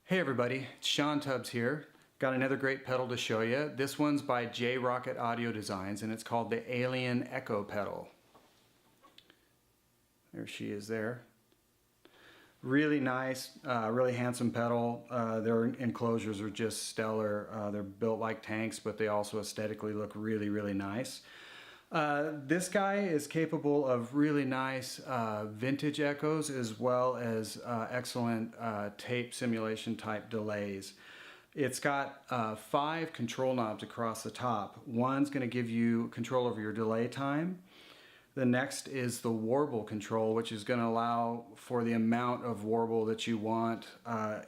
Hey everybody, it's Shawn here. Got another great pedal to show you. This one's by Rockett Audio Designs and it's called the Alien Echo pedal. There she is there. Really nice, really handsome pedal. Their enclosures are just stellar. They're built like tanks, but they also aesthetically look really, really nice. This guy is capable of really nice vintage echoes as well as excellent tape simulation type delays. It's got 5 control knobs across the top. One's going to give you control over your delay time. The next is the warble control, which is going to allow for the amount of warble that you want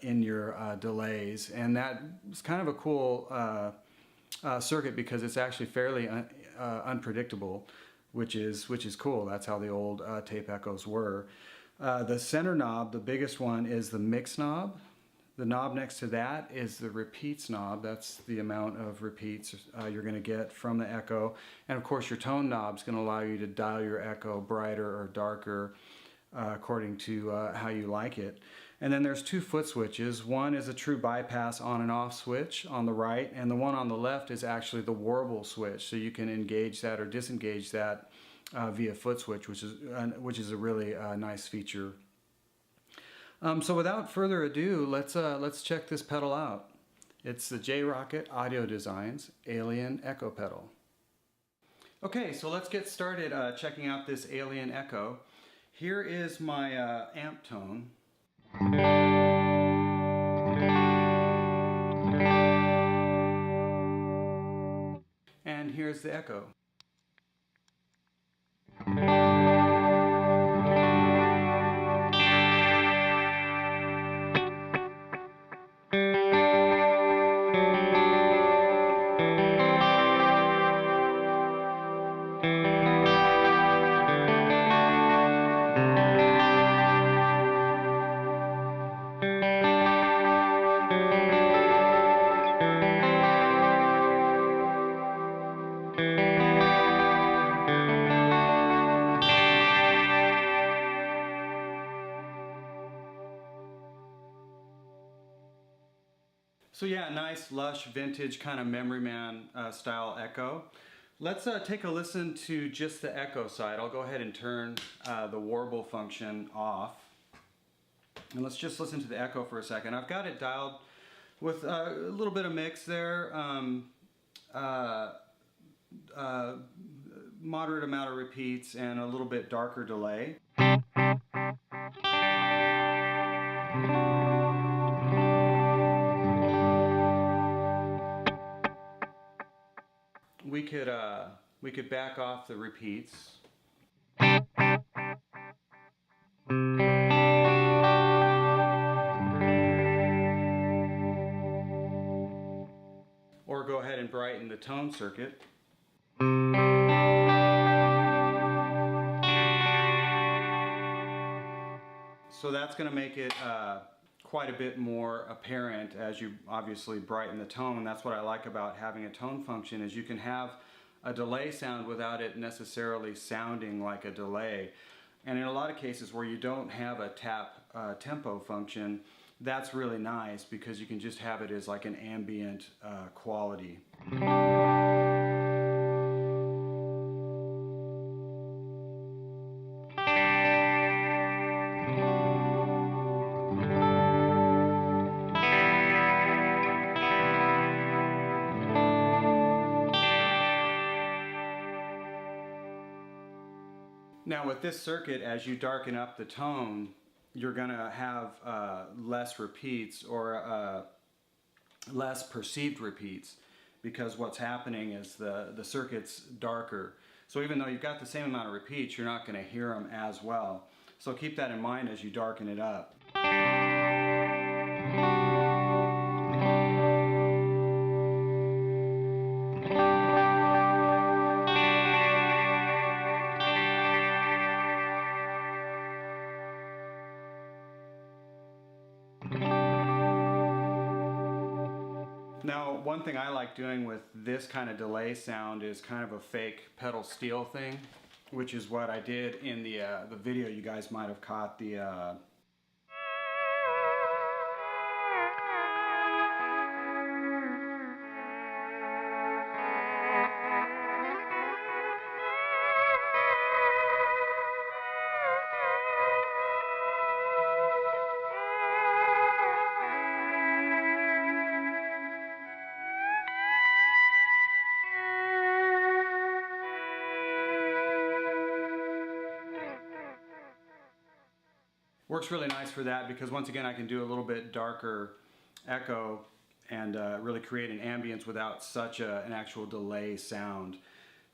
in your delays. And that is kind of a cool circuit because it's actually fairly unpredictable, which is cool. That's how the old tape echoes were. The center knob, the biggest one, is the mix knob. The knob next to that is the repeats knob. That's the amount of repeats you're going to get from the echo. And of course your tone knob is going to allow you to dial your echo brighter or darker according to how you like it. And then there's 2 foot switches. One is a true bypass on and off switch on the right, and the one on the left is actually the warble switch. So you can engage that or disengage that via foot switch, which is a really nice feature. So without further ado, let's check this pedal out. It's the Rockett Audio Designs Alien Echo pedal. Okay, so let's get started checking out this Alien Echo. Here is my amp tone. And here's the echo. So yeah, nice, lush, vintage kind of Memory Man style echo. Let's take a listen to just the echo side. I'll go ahead and turn the warble function off. And let's just listen to the echo for a second. I've got it dialed with a little bit of mix there, moderate amount of repeats, and a little bit darker delay. We could back off the repeats. Or go ahead and brighten the tone circuit. So that's going to make it quite a bit more apparent as you obviously brighten the tone. That's what I like about having a tone function, is you can have a delay sound without it necessarily sounding like a delay. And in a lot of cases where you don't have a tap tempo function, that's really nice because you can just have it as like an ambient quality. Now with this circuit, as you darken up the tone, you're going to have less repeats or less perceived repeats, because what's happening is the circuit's darker. So even though you've got the same amount of repeats, you're not going to hear them as well. So keep that in mind as you darken it up. Now, one thing I like doing with this kind of delay sound is kind of a fake pedal steel thing, which is what I did in the video you guys might have caught. The Works really nice for that because once again I can do a little bit darker echo and really create an ambience without such an actual delay sound.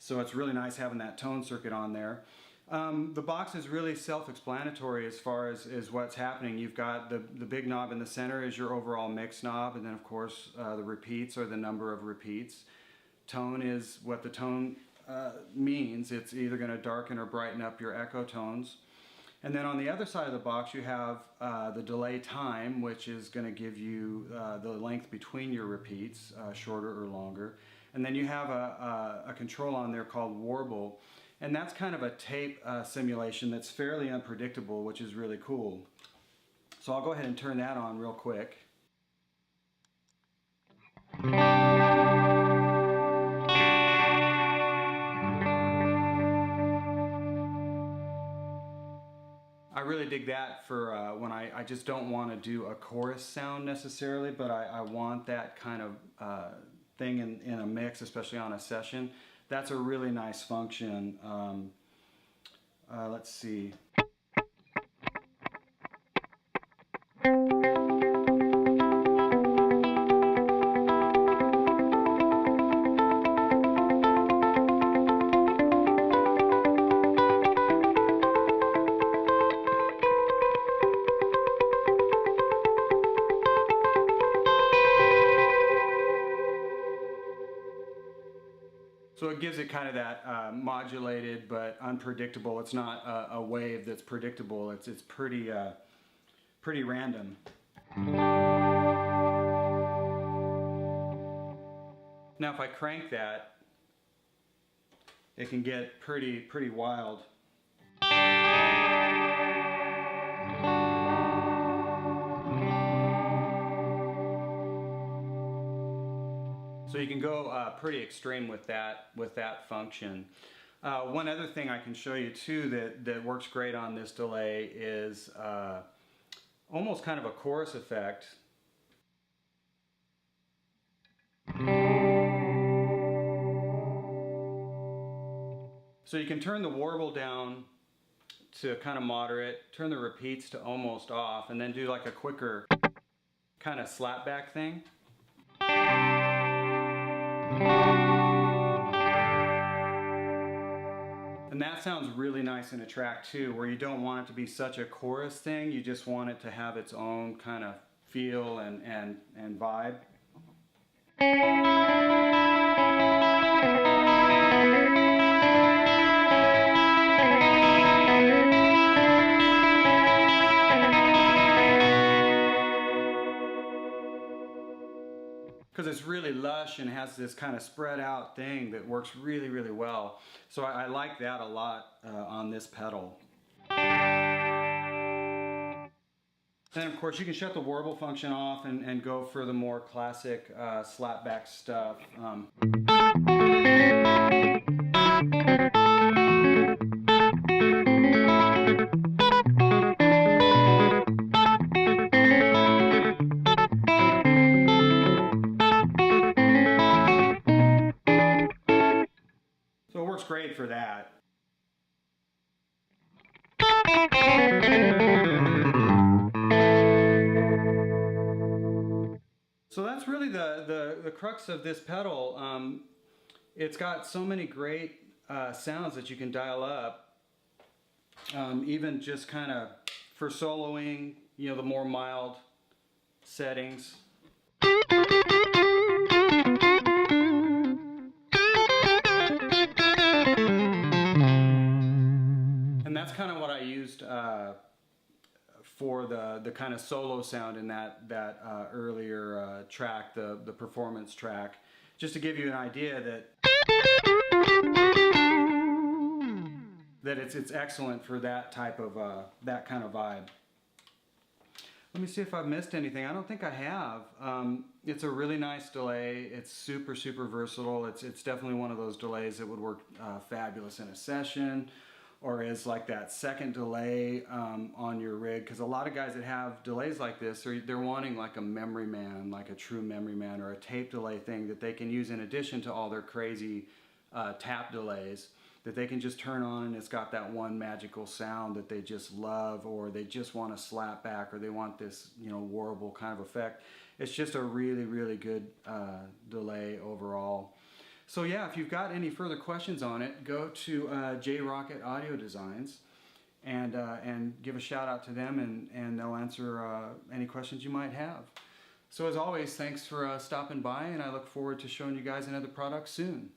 So it's really nice having that tone circuit on there. The box is really self-explanatory as far as what's happening. You've got the big knob in the center is your overall mix knob, and then of course the repeats are the number of repeats. Tone is what the tone means. It's either going to darken or brighten up your echo tones. And then on the other side of the box you have the delay time, which is going to give you the length between your repeats, shorter or longer. And then you have a control on there called Warble, and that's kind of a tape simulation that's fairly unpredictable, which is really cool. So I'll go ahead and turn that on real quick. I really dig that for when I just don't want to do a chorus sound necessarily, but I want that kind of thing in a mix, especially on a session. That's a really nice function. Let's see. So it gives it kind of that modulated but unpredictable. It's not a wave that's predictable. It's pretty pretty random. Now if I crank that, it can get pretty wild. So you can go pretty extreme with that function. One other thing I can show you too that works great on this delay is almost kind of a chorus effect. So you can turn the warble down to kind of moderate, turn the repeats to almost off, and then do like a quicker kind of slapback thing. And that sounds really nice in a track too, where you don't want it to be such a chorus thing, you just want it to have its own kind of feel and vibe. Because it's really lush and has this kind of spread out thing that works really well. So I like that a lot on this pedal. Then of course you can shut the warble function off and go for the more classic slapback stuff. So it works great for that. So that's really the crux of this pedal. It's got so many great sounds that you can dial up, even just kind of for soloing, you know, the more mild settings. And that's kind of what I used for the kind of solo sound in that earlier track, the performance track, just to give you an idea that it's excellent for that type of that kind of vibe. Let me see if I've missed anything. I don't think I have. It's a really nice delay. It's super versatile. It's definitely one of those delays that would work fabulous in a session, or as like that second delay on your rig, because a lot of guys that have delays like this, they're wanting like a memory man, like a true memory man, or a tape delay thing that they can use in addition to all their crazy tap delays. that they can just turn on and it's got that one magical sound that they just love, or they just want a slapback, or they want this, you know, warble kind of effect. It's just a really, really good delay overall. So yeah, if you've got any further questions on it, go to J Rockett Audio Designs and give a shout out to them, and they'll answer any questions you might have. So as always, thanks for stopping by, and I look forward to showing you guys another product soon.